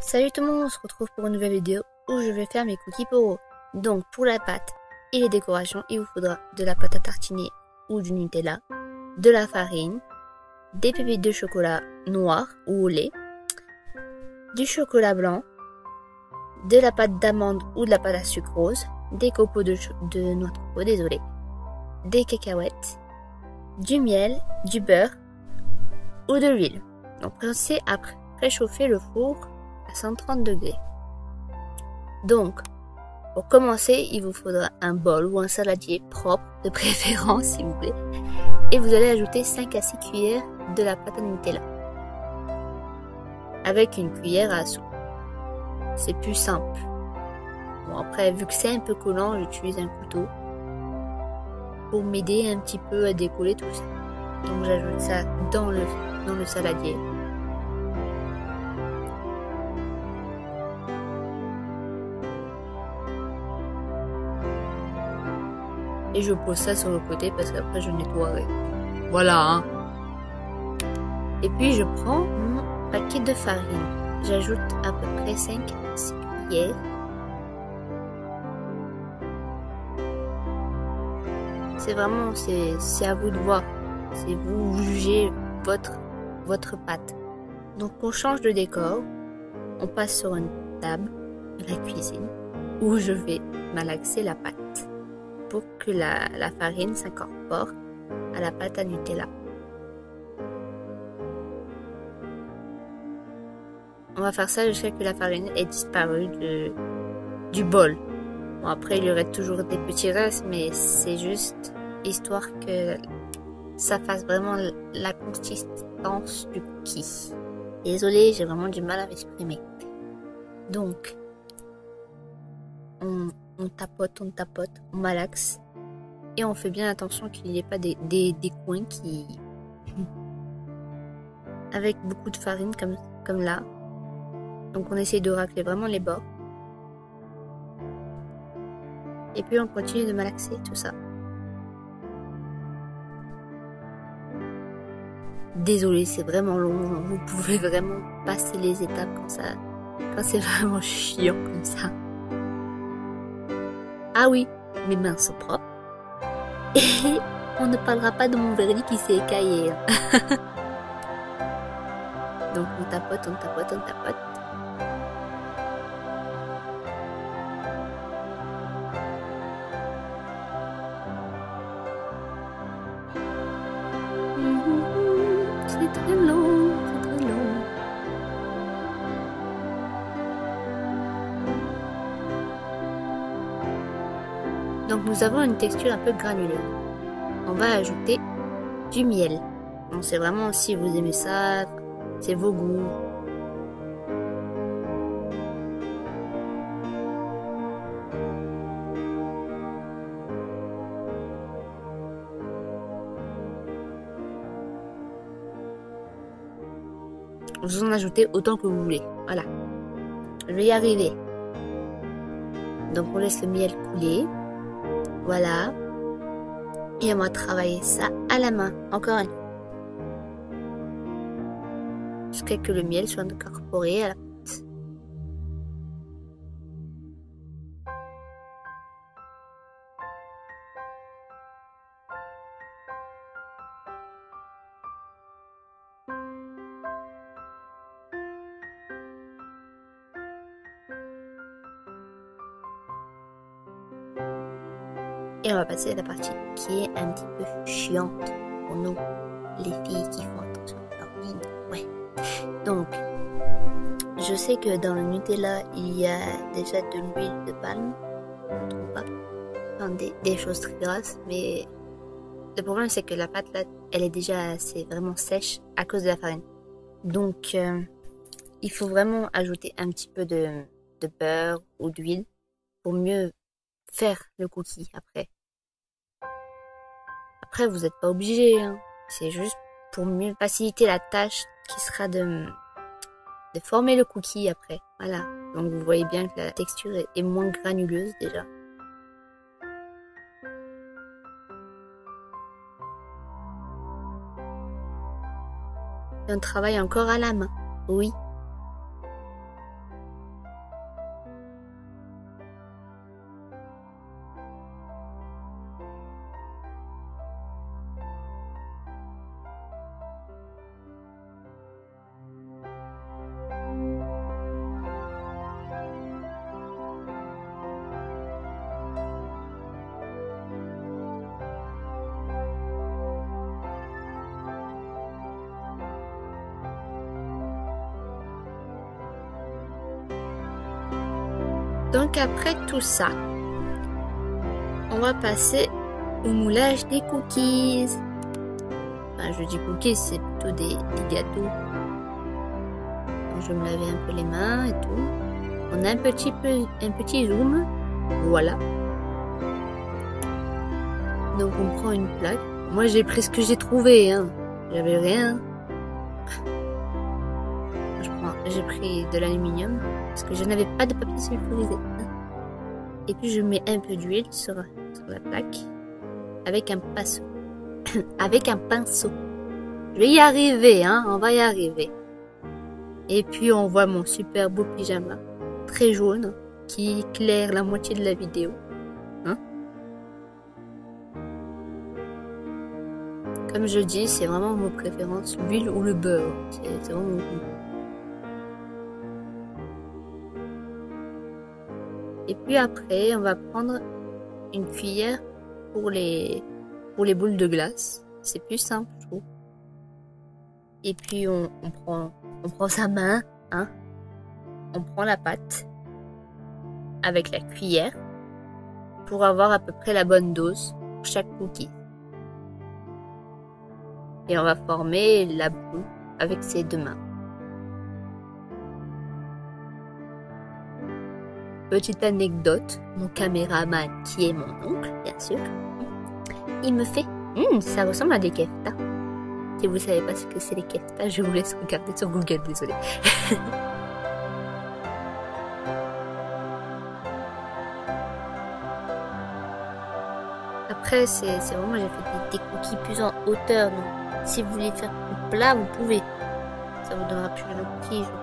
Salut tout le monde, on se retrouve pour une nouvelle vidéo où je vais faire mes cookies Poro. Donc pour la pâte et les décorations, il vous faudra de la pâte à tartiner ou du Nutella, de la farine, des pépites de chocolat noir ou au lait, du chocolat blanc, de la pâte d'amande ou de la pâte à sucrose, des copeaux de noix de coco, désolé, des cacahuètes, du miel, du beurre ou de l'huile. Donc pensez à préchauffer le four à 130 degrés. Donc, pour commencer, il vous faudra un bol ou un saladier propre, de préférence s'il vous plaît. Et vous allez ajouter 5 à 6 cuillères de la pâte à Nutella. Avec une cuillère à soupe. C'est plus simple. Bon après, vu que c'est un peu collant, j'utilise un couteau. Pour m'aider un petit peu à décoller tout ça. Donc j'ajoute ça dans le saladier. Et je pose ça sur le côté parce qu'après je nettoierai. Voilà hein. Et puis je prends mon paquet de farine. J'ajoute à peu près 5 à 6 cuillères. C'est vraiment, c'est à vous de voir. C'est vous jugez votre pâte. Donc on change de décor. On passe sur une table de la cuisine où je vais malaxer la pâte pour que la farine s'incorpore à la pâte à Nutella. On va faire ça jusqu'à ce que la farine ait disparu du bol. Bon, après, il y aurait toujours des petits restes, mais c'est juste histoire que ça fasse vraiment la consistance du cookie. Désolée, j'ai vraiment du mal à m'exprimer. Donc, on tapote, on malaxe. Et on fait bien attention qu'il n'y ait pas des coins qui... avec beaucoup de farine comme là. Donc on essaye de racler vraiment les bords. Et puis on continue de malaxer tout ça. Désolé, c'est vraiment long. Vous pouvez vraiment passer les étapes quand c'est vraiment chiant comme ça. Ah oui, mes mains sont propres. Et on ne parlera pas de mon vernis qui s'est écaillé. Donc on tapote. C'est très long, c'est très long. Donc nous avons une texture un peu granuleuse. On va ajouter du miel. Donc c'est vraiment si vous aimez ça, c'est vos goûts. Vous en ajoutez autant que vous voulez. Voilà. Je vais y arriver. Donc on laisse le miel couler. Voilà. Et on va travailler ça à la main. Encore une fois. Jusqu'à que le miel soit incorporé à la pâte. Et on va passer à la partie qui est un petit peu chiante pour nous, les filles qui font attention à leur ligne. Ouais. Donc, je sais que dans le Nutella, il y a déjà de l'huile de palme. Je ne trouve pas. Enfin, des choses très grasses, mais le problème c'est que la pâte là, elle est déjà assez vraiment sèche à cause de la farine. Donc, il faut vraiment ajouter un petit peu de beurre ou d'huile pour mieux faire le cookie après. Après, vous n'êtes pas obligé, hein. C'est juste pour mieux faciliter la tâche qui sera de former le cookie après. Voilà. Donc vous voyez bien que la texture est moins granuleuse déjà. Et on travaille encore à la main. Oui. Donc après tout ça, on va passer au moulage des cookies. Enfin, je dis cookies, c'est plutôt des gâteaux. Donc, je vais me laver un peu les mains et tout. On a un petit zoom. Voilà. Donc on prend une plaque. Moi j'ai pris ce que j'ai trouvé, hein. J'avais rien. J'ai pris de l'aluminium parce que je n'avais pas de papier sulfurisé. Et puis je mets un peu d'huile sur la plaque avec un pinceau. Avec un pinceau. Je vais y arriver, hein. On va y arriver. Et puis on voit mon super beau pyjama, très jaune, qui éclaire la moitié de la vidéo. Hein? Comme je dis, c'est vraiment mon préférence, l'huile ou le beurre. C'est vraiment mon goût. Et puis après, on va prendre une cuillère pour les boules de glace. C'est plus simple, je trouve. Et puis on prend sa main, hein. On prend la pâte avec la cuillère pour avoir à peu près la bonne dose pour chaque cookie. Et on va former la boule avec ses deux mains. Petite anecdote, mon caméraman, qui est mon oncle, bien sûr, il me fait ça ressemble à des keftas. Si vous savez pas ce que c'est les keftas, je vous laisse regarder sur Google, désolé. Après, c'est vraiment, j'ai fait des cookies plus en hauteur. Donc, si vous voulez faire plus plat, vous pouvez. Ça vous donnera plus de cookies, je pense.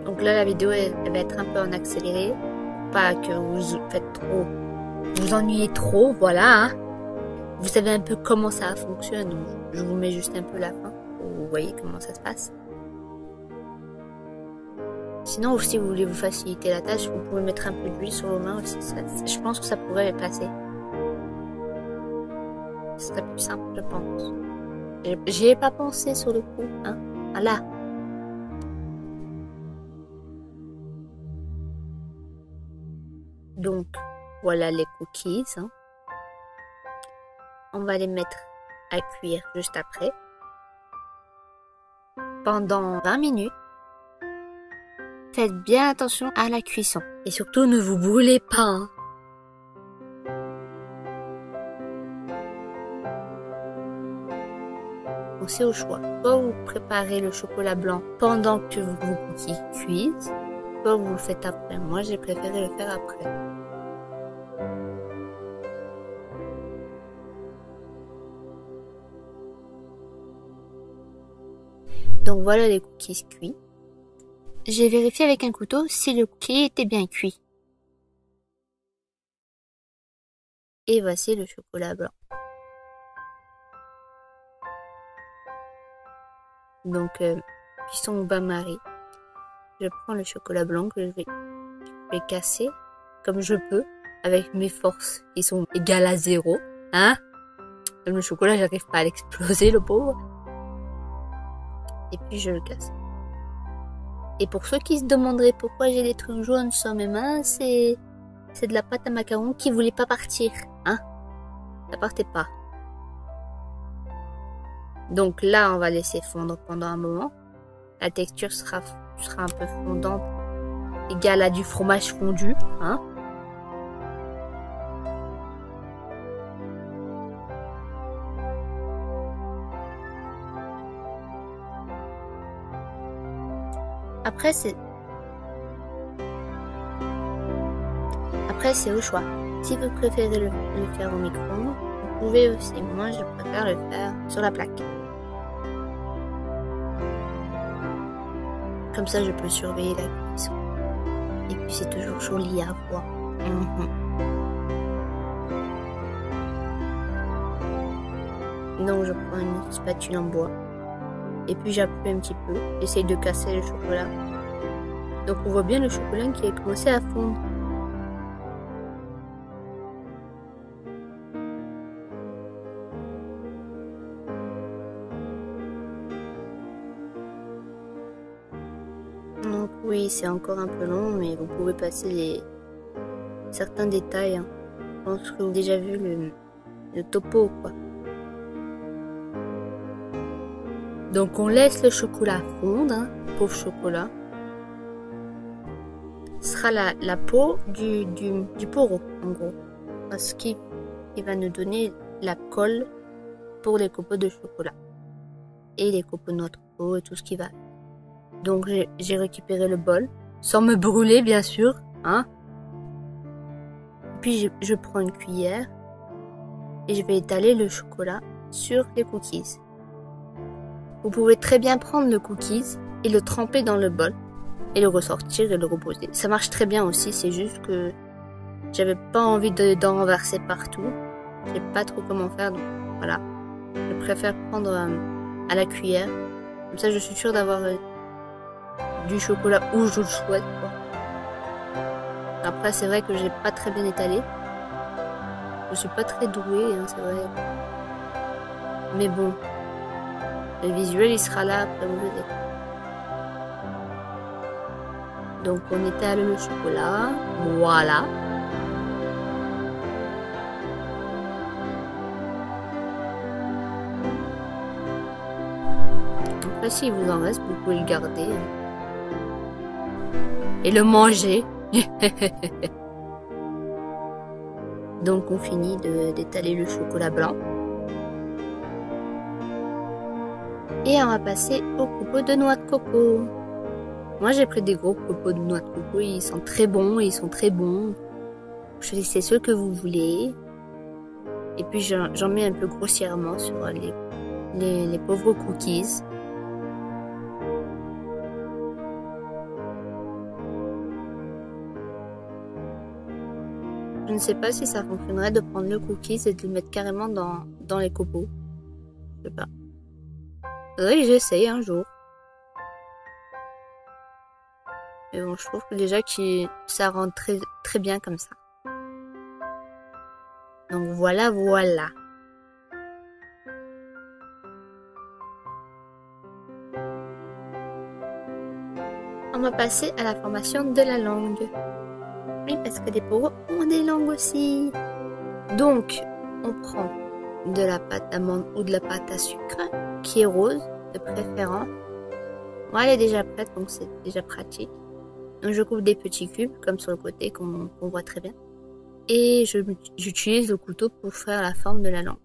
Donc là, la vidéo, elle va être un peu en accéléré. Pas que vous faites trop, vous ennuyez trop, voilà. Hein. Vous savez un peu comment ça fonctionne. Donc je vous mets juste un peu la fin. Vous voyez comment ça se passe. Sinon, si vous voulez vous faciliter la tâche, vous pouvez mettre un peu d'huile sur vos mains aussi. Je pense que ça pourrait passer. Ce serait plus simple, je pense. J'y ai pas pensé sur le coup. Hein. Voilà. Donc, voilà les cookies. Hein. On va les mettre à cuire juste après. Pendant 20 minutes. Faites bien attention à la cuisson. Et surtout, ne vous brûlez pas. Hein. Donc, c'est au choix. Soit vous préparez le chocolat blanc pendant que vos cookies cuisent, soit vous le faites après. Moi, j'ai préféré le faire après. Donc voilà les cookies cuits. J'ai vérifié avec un couteau si le cookie était bien cuit. Et voici le chocolat blanc. Donc cuisson au bain-marie. Je prends le chocolat blanc que je vais casser comme je peux avec mes forces qui sont égales à 0. Hein? Même le chocolat, j'arrive pas à l'exploser, le pauvre. Et puis je le casse. Et pour ceux qui se demanderaient pourquoi j'ai des trucs jaunes sur mes mains, c'est de la pâte à macarons qui voulait pas partir, hein. Ça partait pas. Donc là, on va laisser fondre pendant un moment. La texture sera un peu fondante, égale à du fromage fondu, hein. Après, c'est au choix. Si vous préférez le faire au micro-ondes, vous pouvez aussi. Moi, je préfère le faire sur la plaque. Comme ça, je peux surveiller la cuisson. Et puis, c'est toujours joli à voir. Donc, je prends une spatule en bois. Et puis j'appuie un petit peu, j'essaye de casser le chocolat. Donc on voit bien le chocolat qui a commencé à fondre. Donc oui, c'est encore un peu long, mais vous pouvez passer certains détails. Hein. Je pense que vous avez déjà vu le topo, quoi. Donc on laisse le chocolat fondre, hein, pauvre chocolat. Ce sera la peau du poro, en gros. Parce qu'il va nous donner la colle pour les copeaux de chocolat. Et les copeaux de noix de coco et tout ce qui va. Donc j'ai récupéré le bol, sans me brûler bien sûr, hein. Puis je prends une cuillère et je vais étaler le chocolat sur les cookies. Vous pouvez très bien prendre le cookies et le tremper dans le bol et le ressortir et le reposer. Ça marche très bien aussi, c'est juste que j'avais pas envie d'en renverser partout. Je sais pas trop comment faire, donc voilà. Je préfère prendre à la cuillère. Comme ça, je suis sûre d'avoir du chocolat où je le souhaite, quoi. Après, c'est vrai que j'ai pas très bien étalé. Je suis pas très douée, hein, c'est vrai. Mais bon, le visuel, il sera là après, vous verrez. Donc, on étale le chocolat. Voilà. Après, s'il vous en reste, vous pouvez le garder. Et le manger. Donc on finit d'étaler le chocolat blanc. Et on va passer au copeaux de noix de coco. Moi j'ai pris des gros copeaux de noix de coco, ils sont très bons, ils sont très bons. Choisissez ceux que vous voulez. Et puis j'en mets un peu grossièrement sur les pauvres cookies. Je ne sais pas si ça fonctionnerait de prendre le cookies et de le mettre carrément dans les copeaux. Je sais pas. Faudrait que j'essaye un jour. Mais bon, je trouve que déjà que ça rend très, très bien comme ça. Donc voilà. On va passer à la formation de la langue. Oui, parce que les poros ont des langues aussi. Donc, on prend de la pâte d'amande ou de la pâte à sucre, qui est rose, de préférence. Moi, elle est déjà prête, donc c'est déjà pratique. Donc, je coupe des petits cubes, comme sur le côté, qu'on voit très bien. Et j'utilise le couteau pour faire la forme de la langue.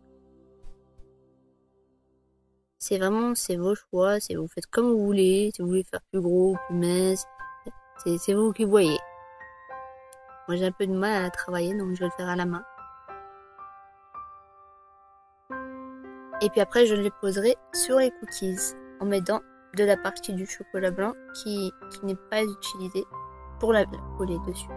C'est vos choix, vous faites comme vous voulez. Si vous voulez faire plus gros, plus mince, c'est vous qui voyez. Moi, j'ai un peu de mal à travailler, donc je vais le faire à la main. Et puis après, je les poserai sur les cookies, en mettant de la partie du chocolat blanc qui n'est pas utilisée pour la coller dessus.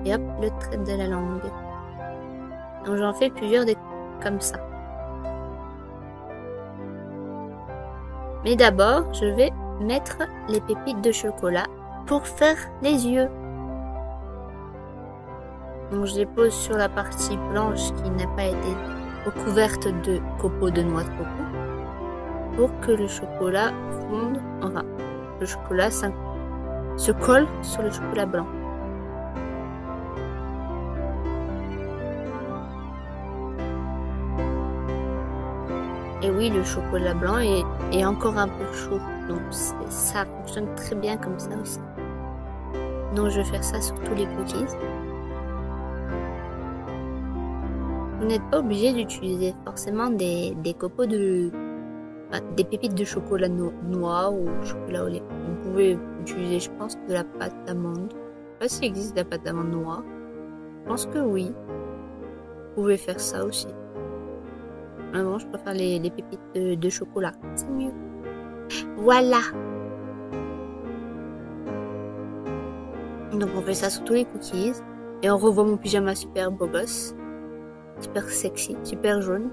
Et hop, le trait de la langue. Donc j'en fais plusieurs comme ça. Mais d'abord, je vais mettre les pépites de chocolat pour faire les yeux. Donc je les pose sur la partie blanche qui n'a pas été recouverte de copeaux de noix de coco pour que le chocolat fonde, enfin le chocolat se colle sur le chocolat blanc. Et oui, le chocolat blanc est encore un peu chaud, donc ça fonctionne très bien comme ça aussi. Donc je vais faire ça sur tous les cookies. Vous n'êtes pas obligé d'utiliser forcément des copeaux des pépites de chocolat noix ou chocolat au lait. Vous pouvez utiliser, je pense, de la pâte d'amande. Je ne sais pas s'il existe de la pâte d'amande noire. Je pense que oui. Vous pouvez faire ça aussi. Vraiment, je préfère les pépites de chocolat. C'est mieux. Voilà. Donc on fait ça sur tous les cookies. Et on revoit mon pyjama super beau gosse. Super sexy, super jaune.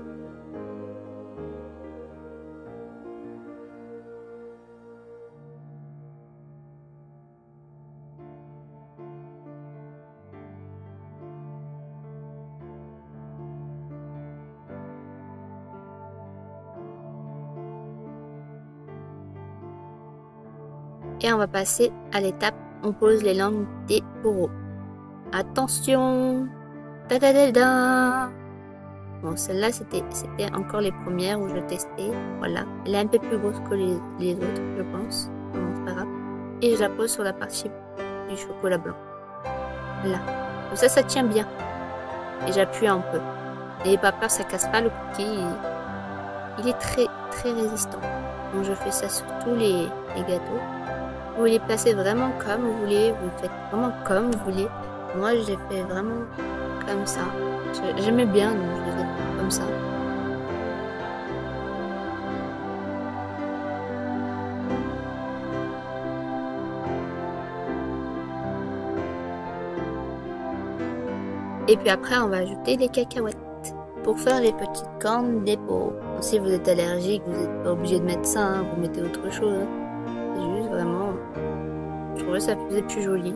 Et on va passer à l'étape, on pose les langues des poros. Attention! Ta-da-da-da! Bon, celle-là, c'était encore les premières où je testais. Voilà. Elle est un peu plus grosse que les autres, je pense. Bon, c'est pas grave. Et je la pose sur la partie du chocolat blanc. Là. Donc ça tient bien. Et j'appuie un peu. N'ayez pas peur, ça casse pas le cookie. Il est très, très résistant. Donc je fais ça sur tous les gâteaux. Vous les placez vraiment comme vous voulez, vous faites vraiment comme vous voulez. Moi, je l'ai fait vraiment comme ça. J'aimais bien, donc je les ai fait comme ça. Et puis après, on va ajouter les cacahuètes pour faire les petites cornes des pots. Si vous êtes allergique, vous n'êtes pas obligé de mettre ça, hein, vous mettez autre chose. C'est juste vraiment... Je trouvais que ça faisait plus joli.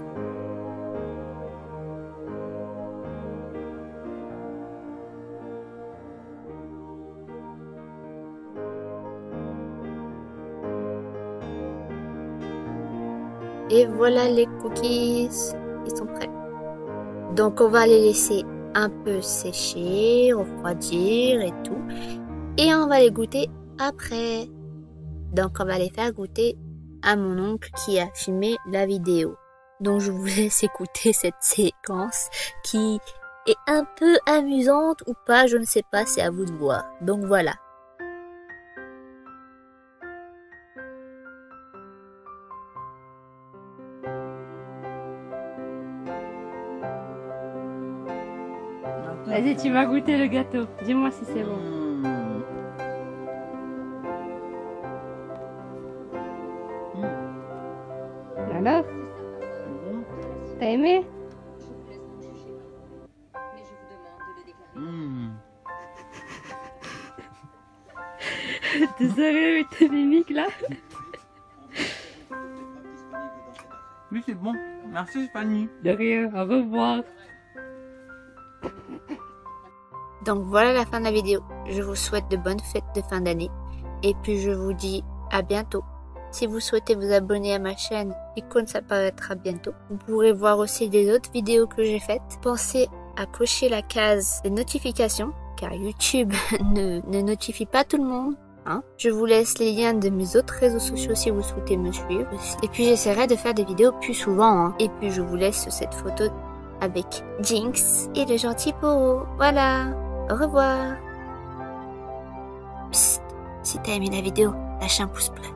Et voilà les cookies, ils sont prêts. Donc on va les laisser un peu sécher, refroidir et tout. Et on va les goûter après. Donc on va les faire goûter à mon oncle qui a filmé la vidéo. Donc je vous laisse écouter cette séquence qui est un peu amusante ou pas, je ne sais pas, c'est à vous de voir. Donc voilà. Vas-y, tu vas goûter le gâteau. Dis-moi si c'est bon. Alors, t'as aimé? T'es sérieux avec tes mimiques là? Oui, c'est bon. Merci, Fanny. De rien, au revoir. Donc voilà la fin de la vidéo. Je vous souhaite de bonnes fêtes de fin d'année. Et puis je vous dis à bientôt. Si vous souhaitez vous abonner à ma chaîne, l'icône s'apparaîtra bientôt. Vous pourrez voir aussi des autres vidéos que j'ai faites. Pensez à cocher la case des notifications, car YouTube ne notifie pas tout le monde. Hein. Je vous laisse les liens de mes autres réseaux sociaux si vous souhaitez me suivre. Et puis j'essaierai de faire des vidéos plus souvent. Hein. Et puis je vous laisse cette photo avec Jinx et le gentil Poro. Voilà, au revoir. Psst, si t'as aimé la vidéo, lâche un pouce bleu.